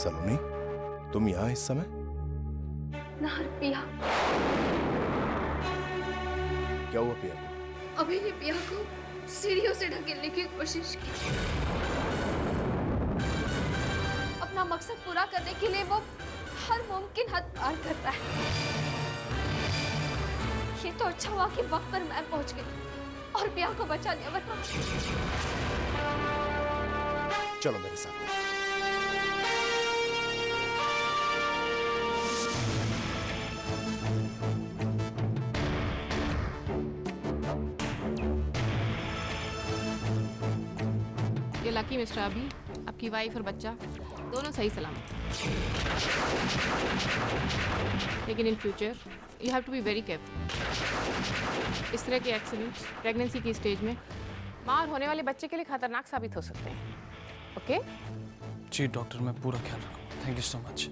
सलोनी, तुम यहाँ इस समय? नाहर पिया। क्या हुआ पिया को? अभी ने पिया को सीढ़ियों से ढकेलने की कोशिश की। अपना मकसद पूरा करने के लिए वो हर मुमकिन हद पार करता है। ये तो अच्छा हुआ कि वक्त पर मैं पहुंच गई और पिया को बचा लिया, वरना। चलो मेरे साथ। ये लकी मिस्टर अभी, आपकी वाइफ और बच्चा दोनों सही सलामत। लेकिन in future you have to be very careful. इस तरह के एक्सीडेंट्स प्रेगनेंसी की स्टेज में मां और होने वाले बच्चे के लिए खतरनाक साबित हो सकते हैं। ओके? जी डॉक्टर, मैं पूरा ख्याल रखूंगा। Thank you so much.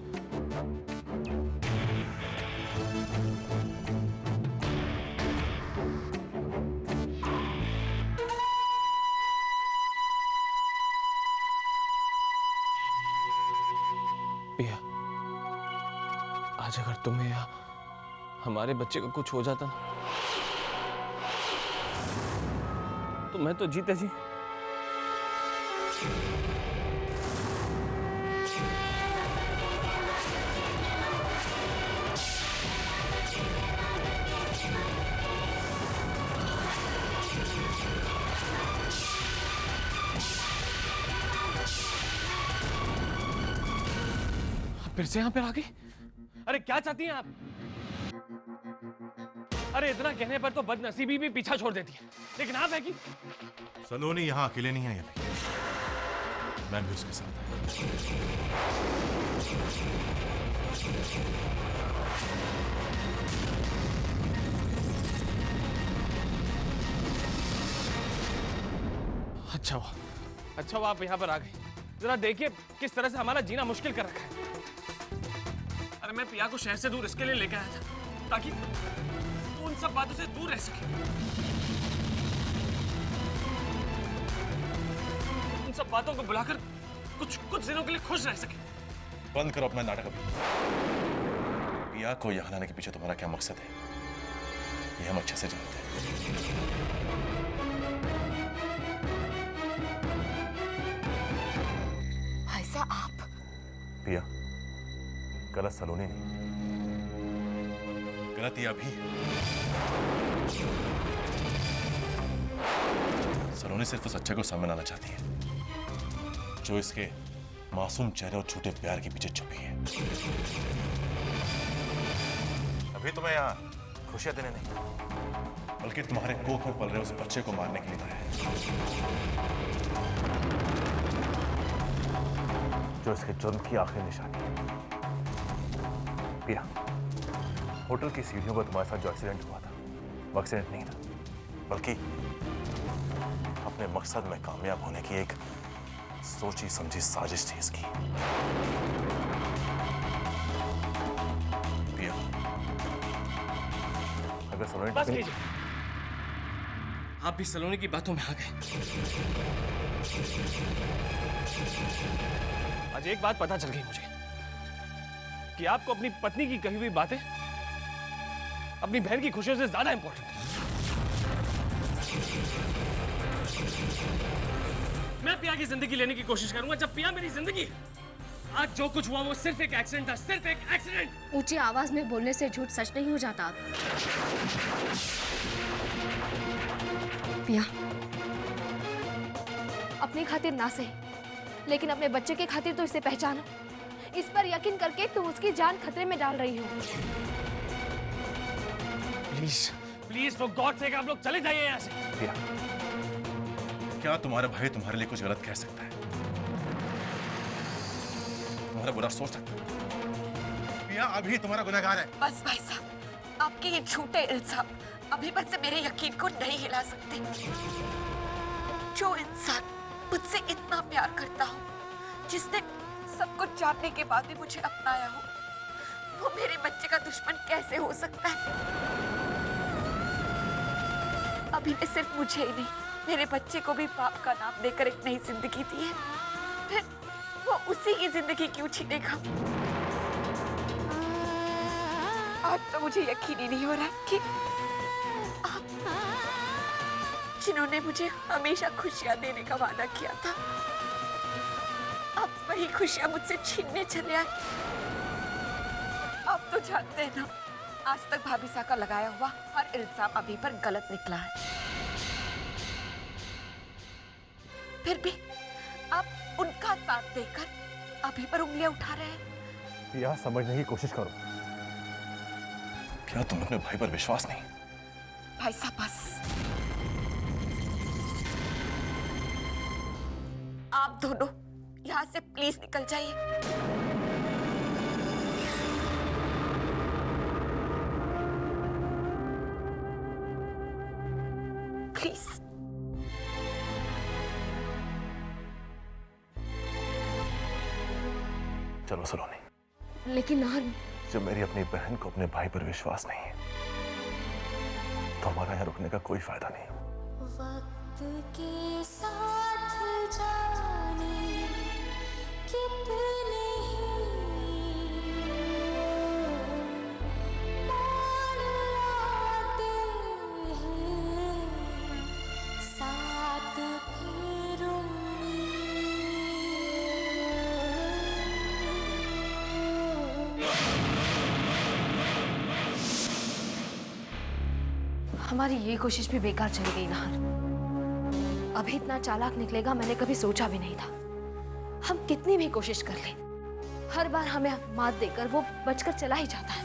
पिया, आज अगर तुम्हें या हमारे बच्चे को कुछ हो जाता ना, तो मैं तो जीते जी फिर से यहाँ पे आ गई। अरे क्या चाहती हैं आप? अरे इतना कहने पर तो बदनसीबी भी पीछा छोड़ देती है, लेकिन आप है कि सलोनी यहाँ अकेले नहीं है अभी, मैं भी उसके साथ अच्छा हुआ आप यहाँ पर आ गई। जरा देखिए किस तरह से हमारा जीना मुश्किल कर रखा है। अरे मैं पिया को शहर से दूर इसके लिए लेकर आया था ताकि वो उन सब बातों से दूर रह सके, उन सब बातों को बुलाकर कुछ दिनों के लिए खुश रह सके। बंद करो अपना नाटक अभी। पिया को यहाँ लाने के पीछे तुम्हारा क्या मकसद है, ये हम अच्छे से जानते हैं। भाई साहब, आप पिया, गलत सलोनी नहीं, गलत ये अभी है। सलोनी सिर्फ उस सच्चे को सामने लाना चाहती है जो इसके मासूम चेहरे और झूठे प्यार के पीछे छुपी है। अभी तुम्हें यहाँ खुशियां देने नहीं, बल्कि तुम्हारे कोख में पल रहे उस बच्चे को मारने के लिए लाया है, जो इसके जुर्म की आखिरी निशानी है। पिया, होटल की सीढ़ियों पर तुम्हारे साथ जो एक्सीडेंट हुआ था, वो एक्सीडेंट नहीं था, बल्कि अपने मकसद में कामयाब होने की एक सोची समझी साजिश थी इसकी। पिया, अगर सलोनी बस कीजिए, आप भी सलोनी की बातों में आ गए। आज एक बात पता चल गई मुझे कि आपको अपनी पत्नी की कही हुई बातें अपनी बहन की खुशियों से ज्यादा इंपॉर्टेंट है। मैं पिया की जिंदगी लेने की कोशिश करूंगा जब पिया मेरी जिंदगी है। आज जो कुछ हुआ वो सिर्फ एक एक्सीडेंट था, सिर्फ एक एक्सीडेंट। ऊंची आवाज में बोलने से झूठ सच नहीं हो जाता। पिया, अपनी खातिर ना सही, लेकिन अपने बच्चे के खातिर तो इसे पहचानो। इस पर यकीन करके तुम उसकी जान खतरे में डाल रही हो। प्लीज फॉर गॉड सेक आप लोग चले जाइए यहाँ से। पिया, क्या तुम्हारा भाई तुम्हारे लिए कुछ गलत कह सकता है, तुम्हारा बुरा सोच सकता है? पिया अभी तुम्हारा गुनहगार है। बस भाई साहब, आपके ये झूठे इल्जाम अभी बस से मेरे यकीन को नहीं हिला सकते। जो इंसान मुझसे इतना प्यार करता हो, जिसने सब कुछ जानने के बाद भी मुझे अपनाया हो, वो मेरे बच्चे का दुश्मन कैसे हो सकता है? अभी ने सिर्फ मुझे ही नहीं, मेरे बच्चे को भी पाप का नाम देकर एक नई जिंदगी दी है। वो उसी की जिंदगी क्यों छीनेगा? आज तो मुझे यकीन ही नहीं हो रहा कि आप, जिन्होंने मुझे हमेशा खुशियां देने का वादा किया था, अब वही खुशियां मुझसे छीनने चले आए। आप तो जानते हैं ना, आज तक भाभी सा का लगाया हुआ हर इल्जाम अभी पर गलत निकला है। फिर भी आप उनका साथ देकर अभी पर उंगलियां उठा रहे हैं। पिया, समझने की कोशिश करो। क्या तुम्हें अपने भाई पर विश्वास नहीं? भाई साहब बस, आप दोनों यहाँ से प्लीज निकल जाइए। प्लीज। चलो सलोनी। लेकिन नाहर, जब मेरी अपनी बहन को अपने भाई पर विश्वास नहीं है तो हमारा यहाँ रुकने का कोई फायदा नहीं। वक्त के साथ जाने कितने मोड़ आते हैं, साथ फेरों हमारी ये कोशिश भी बेकार चली गई नाहर। अभी इतना चालाक निकलेगा मैंने कभी सोचा भी नहीं था। हम कितनी भी कोशिश कर लें, हर बार हमें मात देकर वो बचकर चला ही जाता है।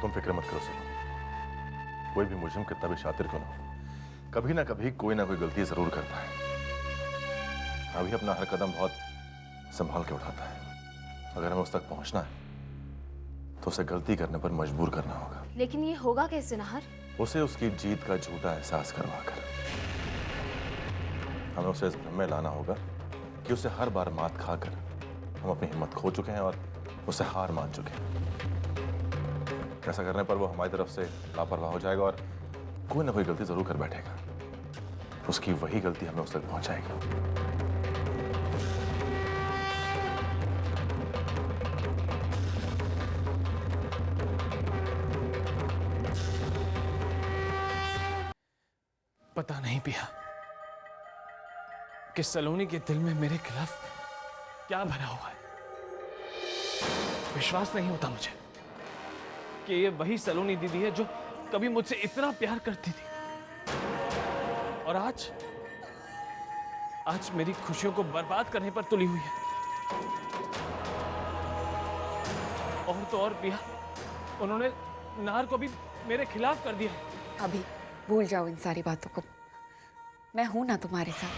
तुम फिक्र मत करो सलोनी। कोई भी मुजरिम कितना भी शातिर क्यों ना हो, कभी ना कभी कोई ना कोई गलती जरूर करता है। अभी अपना हर कदम बहुत संभाल के उठाता है। अगर हमें उस तक पहुंचना है तो उसे गलती करने पर मजबूर करना होगा। लेकिन ये होगा कैसे नाहर? उसे उसकी जीत का झूठा एहसास करवाकर। हमें उसे इस भ्रम में लाना होगा कि उसे हर बार मात खाकर हम अपनी हिम्मत खो चुके हैं और उसे हार मान चुके हैं। ऐसा करने पर वो हमारी तरफ से लापरवाह हो जाएगा और कोई ना कोई गलती जरूर कर बैठेगा। उसकी वही गलती हमें उस तक पहुंचाएगी। पता नहीं पिया कि सलोनी के दिल में मेरे खिलाफ क्या भरा हुआ है। विश्वास नहीं होता मुझे कि ये वही सलोनी दीदी है जो कभी मुझसे इतना प्यार करती थी और आज मेरी खुशियों को बर्बाद करने पर तुली हुई है। और तो और पिया, उन्होंने नाहर को भी मेरे खिलाफ कर दिया है। अभी भूल जाओ इन सारी बातों को। मैं हूं ना तुम्हारे साथ।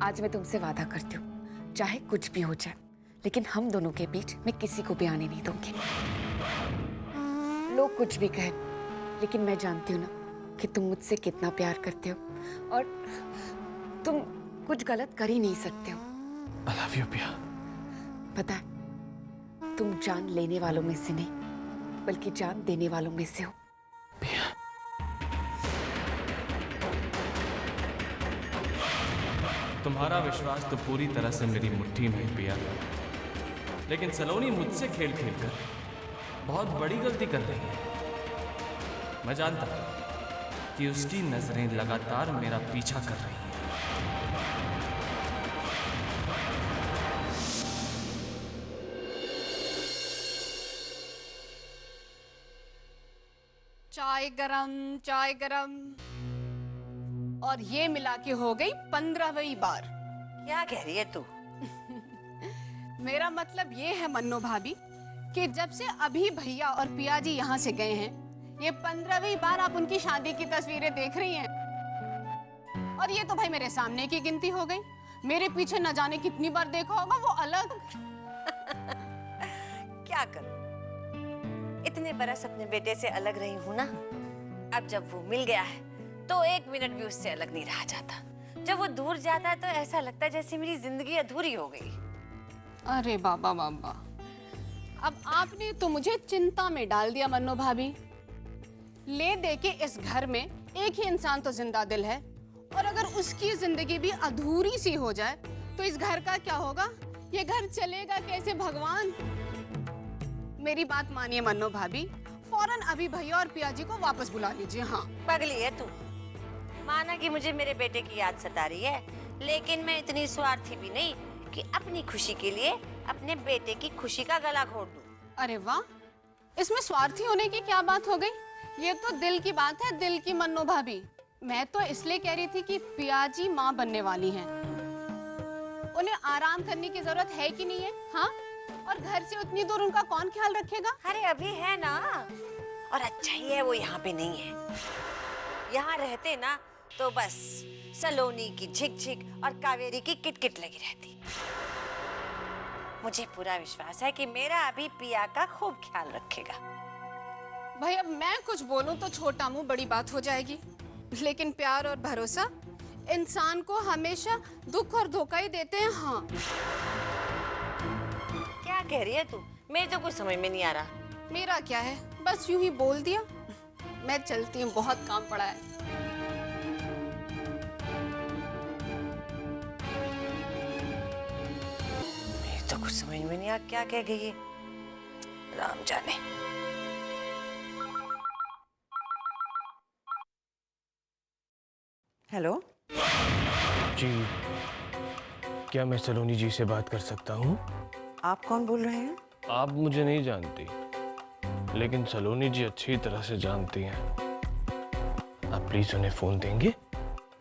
आज मैं तुमसे वादा करती हूँ, चाहे कुछ भी हो जाए, लेकिन हम दोनों के बीच मैं किसी को भी आने नहीं दूंगी। लोग कुछ भी कहें, लेकिन मैं जानती हूँ ना कि तुम मुझसे कितना प्यार करते हो और तुम कुछ गलत कर ही नहीं सकते हो। I love you, पिया। पता है, तुम जान लेने वालों में से नहीं बल्कि जान देने वालों में से हो। पिया, तुम्हारा विश्वास तो पूरी तरह से मेरी मुट्ठी में है पिया, लेकिन सलोनी मुझसे खेल खेल कर बहुत बड़ी गलती कर रही है। मैं जानता हूं कि उसकी नजरें लगातार मेरा पीछा कर रही हैं। चाय गरम, चाय गरम। और ये मिला के हो गई 15वीं बार। क्या कह रही है तू? मेरा मतलब ये है मन्नो भाभी कि जब से अभी भैया और पिया जी यहाँ से गए हैं, ये 15वीं बार आप उनकी शादी की तस्वीरें देख रही हैं। और ये तो भाई मेरे सामने की गिनती हो गई। मेरे पीछे न जाने कितनी बार देखा होगा वो अलग। क्या करूं? इतने बरस अपने बेटे से अलग रही हूं ना। अब जब वो मिल गया है तो 1 मिनट भी उससे अलग नहीं रहा जाता। जब वो दूर जाता है तो ऐसा लगता है जैसे मेरी जिंदगी अधूरी हो गई। अरे बाबा बाबा, अब आपने तो मुझे चिंता में डाल दिया मन्नो भाभी। ले दे के इस घर में एक ही इंसान तो जिंदा दिल है और अगर उसकी जिंदगी भी अधूरी सी हो जाए तो इस घर का क्या होगा? ये घर चलेगा कैसे भगवान? मेरी बात मानिए मन्नो भाभी, फौरन अभी भैया और पिया जी को वापस बुला लीजिए। हाँ पगली है तू। माना कि मुझे मेरे बेटे की याद सता रही है, लेकिन मैं इतनी स्वार्थी भी नहीं कि अपनी खुशी के लिए अपने बेटे की खुशी का गला घोट दूं। अरे वाह, इसमें स्वार्थी होने की क्या बात हो गई? ये तो दिल की बात है, दिल की मन्नो भाभी। मैं तो इसलिए कह रही थी कि पिया जी माँ बनने वाली हैं, उन्हें आराम करने की जरूरत है कि नहीं है? हाँ, और घर से उतनी दूर उनका कौन ख्याल रखेगा? अरे अभी है ना, और अच्छा ही है वो यहाँ पे नहीं है। यहाँ रहते ना तो बस सलोनी की झिक-झिक और कावेरी की किटकिट लगी रहती। मुझे पूरा विश्वास है कि मेरा अभी पिया का खूब ख्याल रखेगा। भाई अब मैं कुछ बोलूं तो छोटा मुंह बड़ी बात हो जाएगी, लेकिन प्यार और भरोसा इंसान को हमेशा दुख और धोखा ही देते हैं। हाँ क्या कह रही है तू? मेरे तो कुछ समझ में नहीं आ रहा। मेरा क्या है, बस यूं ही बोल दिया। मैं चलती हूँ, बहुत काम पड़ा है। मेरे तो कुछ समझ में नहीं आ क्या कह गई है, राम जाने। हेलो जी, क्या मैं सलोनी जी से बात कर सकता हूँ? आप कौन बोल रहे हैं? आप मुझे नहीं जानती, लेकिन सलोनी जी अच्छी तरह से जानती हैं। आप प्लीज उन्हें फोन देंगे?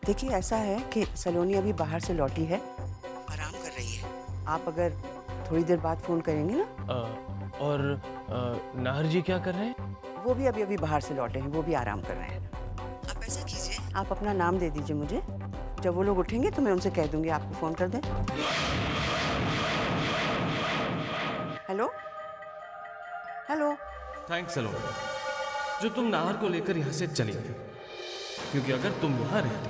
देखिए ऐसा है कि सलोनी अभी बाहर से लौटी है, आराम कर रही है। आप अगर थोड़ी देर बाद फोन करेंगे ना। और नाहर जी क्या कर रहे हैं? वो भी अभी बाहर से लौटे हैं, वो भी आराम कर रहे हैं। आप ऐसा कीजिए, आप अपना नाम दे दीजिए मुझे, जब वो लोग उठेंगे तो मैं उनसे कह दूंगी आपको फोन कर दें। Hello hello. थैंक्स सलोनी, जो तुम नाहर को लेकर यहाँ से चली गई, क्योंकि अगर तुम यहाँ रहती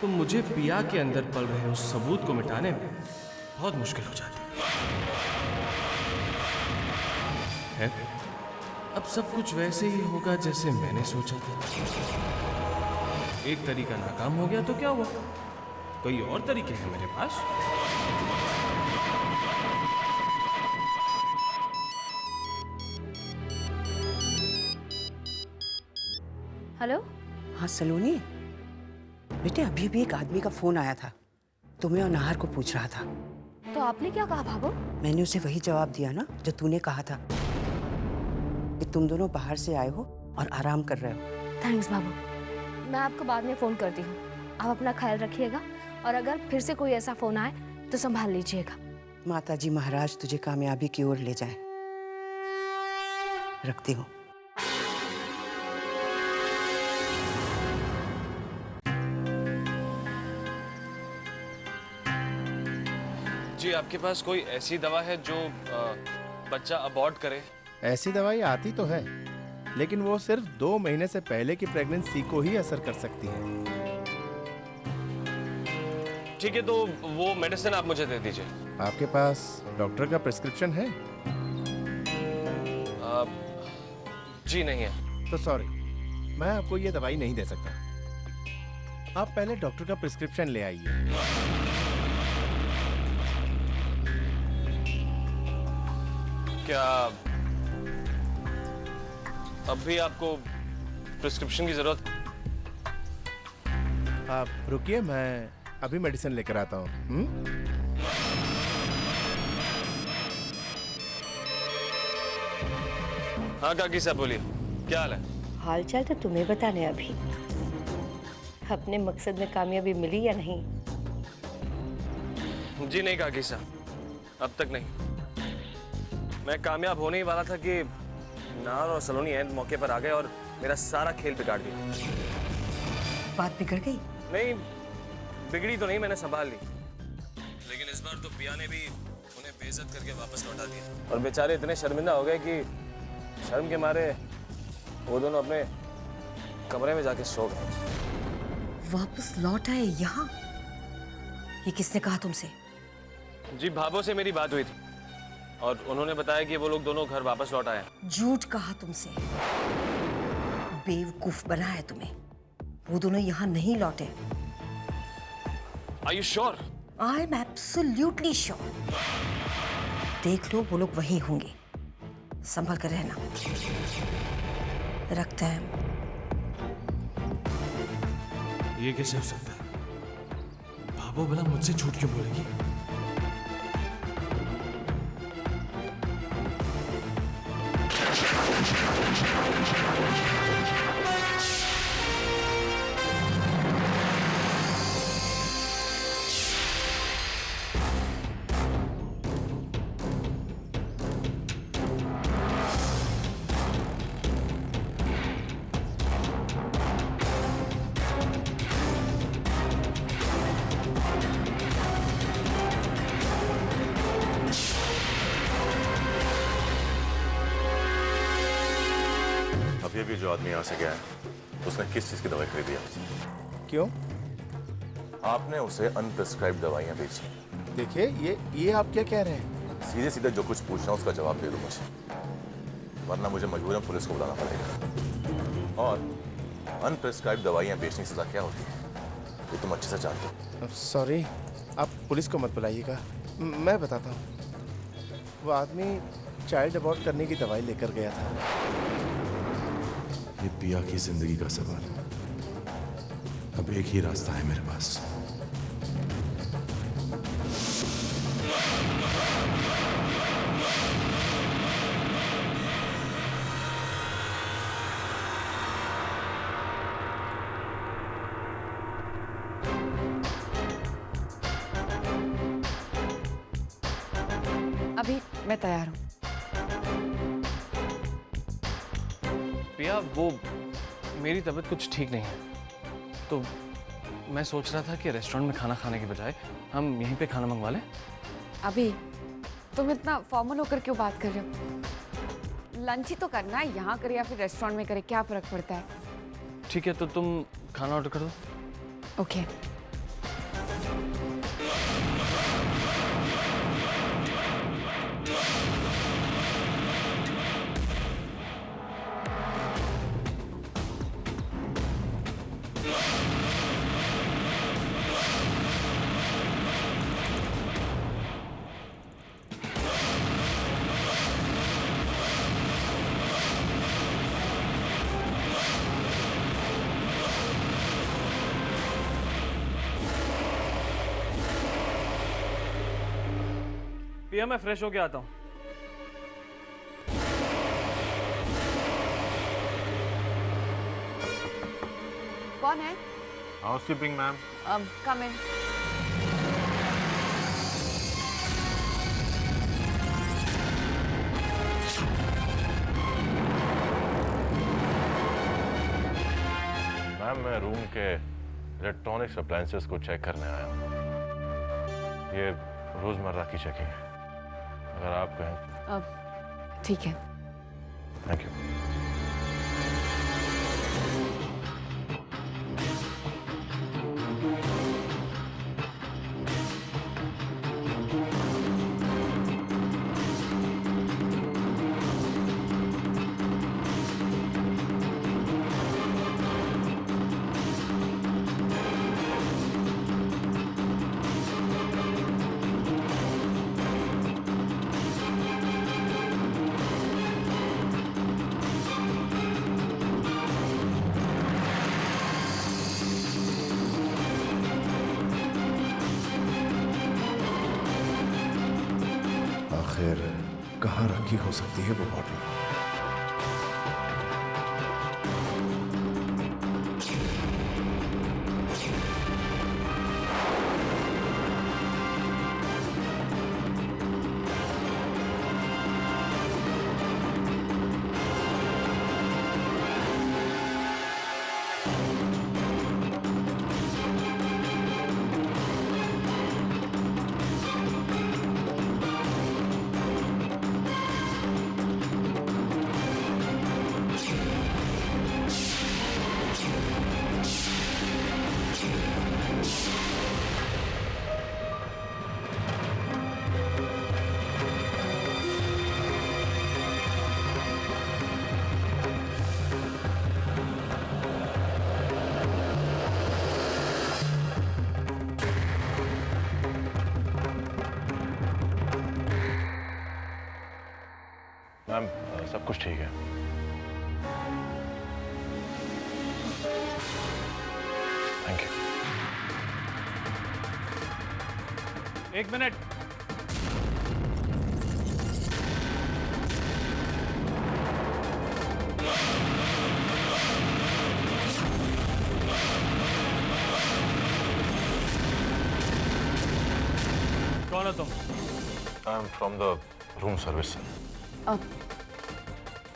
तो मुझे पिया के अंदर पल रहे उस सबूत को मिटाने में बहुत मुश्किल हो जाती है। अब सब कुछ वैसे ही होगा जैसे मैंने सोचा था। एक तरीका नाकाम हो गया तो क्या हुआ, कोई और तरीके हैं मेरे पास। हेलो। हाँ सलोनी, बेटे अभी एक आदमी का फोन आया था, तुम्हें और नाहर को पूछ रहा था। तो आपने क्या कहा भाभो? मैंने उसे वही जवाब दिया ना जो तूने कहा था, कि तुम दोनों बाहर से आए हो और आराम कर रहे हो। थैंक्स बाबू, मैं आपको बाद में फोन करती हूँ। आप अपना ख्याल रखिएगा, और अगर फिर से कोई ऐसा फोन आए तो संभाल लीजिएगा। माताजी महाराज तुझे कामयाबी की ओर ले जाए। रखती हूँ। जी, आपके पास कोई ऐसी दवा है जो बच्चा अबॉर्ट करे? ऐसी दवाई आती तो है, लेकिन वो सिर्फ 2 महीने से पहले की प्रेगनेंसी को ही असर कर सकती है। ठीक है, तो वो मेडिसिन आप मुझे दे दीजिए। आपके पास डॉक्टर का प्रिस्क्रिप्शन है? जी नहीं है। तो सॉरी, मैं आपको ये दवाई नहीं दे सकता। आप पहले डॉक्टर का प्रिस्क्रिप्शन ले आइए। क्या अब भी आपको प्रिस्क्रिप्शन की जरूरत? आप रुकिए, मैं अभी मेडिसिन लेकर आता हूँ। हाँ काकी साहब बोलिए, क्या हाल है? हाल चाल तो तुम्हें बताने अभी। अपने मकसद में कामयाबी मिली या नहीं? जी नहीं काकी साहब, अब तक नहीं। मैं कामयाब होने ही वाला था कि नाहर और सलोनी एंड मौके पर आ गए और मेरा सारा खेल बिगाड़ दिया। बात बिगड़ गई? नहीं, बिगड़ी तो नहीं, मैंने संभाल ली। लेकिन इस बार तो पिया ने भी उन्हें बेइज्जत करके वापस लौटा दिया, और बेचारे इतने शर्मिंदा हो गए कि शर्म के मारे वो दोनों अपने कमरे में जाके सो गए। वापस लौट आए यहाँ? ये किसने कहा तुमसे? जी, भाभो से मेरी बात हुई थी और उन्होंने बताया कि वो लोग दोनों घर वापस लौट आए। झूठ कहा तुमसे, बेवकूफ बनाया तुम्हें। वो दोनों यहाँ नहीं लौटे, Are you sure? I am absolutely sure. देख लो, वो लोग वहीं होंगे। संभल कर रहना। रखते हैं। ये कैसे हो सकता है? बाबू भला मुझसे झूठ क्यों बोलेगी? अभी अभी जो आदमी यहाँ से गया है, उसने किस चीज की दवाई खरीदी है आपसे? क्यों? आपने उसे अनप्रिस्क्राइब दवाइयाँ बेची। देखिए, ये आप क्या कह रहे हैं? सीधे सीधे जो कुछ पूछना उसका जवाब दे दो मुझे, वरना मुझे मजबूरन पुलिस को बुलाना पड़ेगा। और अनप्रिस्क्राइब दवाइयाँ बेचने की सजा क्या होती है ये तुम अच्छे से जानते हो। सॉरी, आप पुलिस को मत बुलाइएगा, मैं बताता हूँ। वो आदमी चाइल्ड अबॉर्ट करने की दवाई लेकर गया था। ये पिया की जिंदगी का सवाल। अब एक ही रास्ता है मेरे पास। अभी मैं तैयार हूँ। पिया, वो मेरी तबीयत कुछ ठीक नहीं है, तो मैं सोच रहा था कि रेस्टोरेंट में खाना खाने के बजाय हम यहीं पे खाना मंगवा लें। अभी तुम इतना फॉर्मल होकर क्यों बात कर रहे हो? लंच ही तो करना है, यहाँ करे या फिर रेस्टोरेंट में करे, क्या फर्क पड़ता है? ठीक है, तो तुम खाना ऑर्डर कर दो। ओके। पिया, मैं फ्रेश होके आता हूँ। कौन है? Housekeeping ma'am. Come in. Ma'am, मैं रूम के इलेक्ट्रॉनिक्स अप्लायंसेस को चेक करने आया हूँ। ये रोजमर्रा की चेकिंग है, अगर आप कहें। ठीक है। Thank you. आखिर कहाँ रखी हो सकती है वो बॉटल? सब कुछ ठीक है। Thank you. एक मिनट। कौन हो तुम? I am from the room service.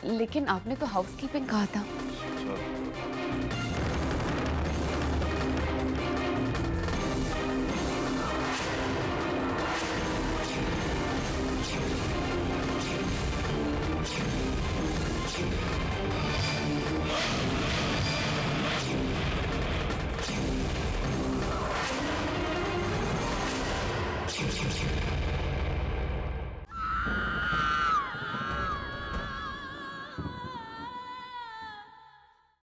लेकिन आपने तो हाउसकीपिंग कहा था। सर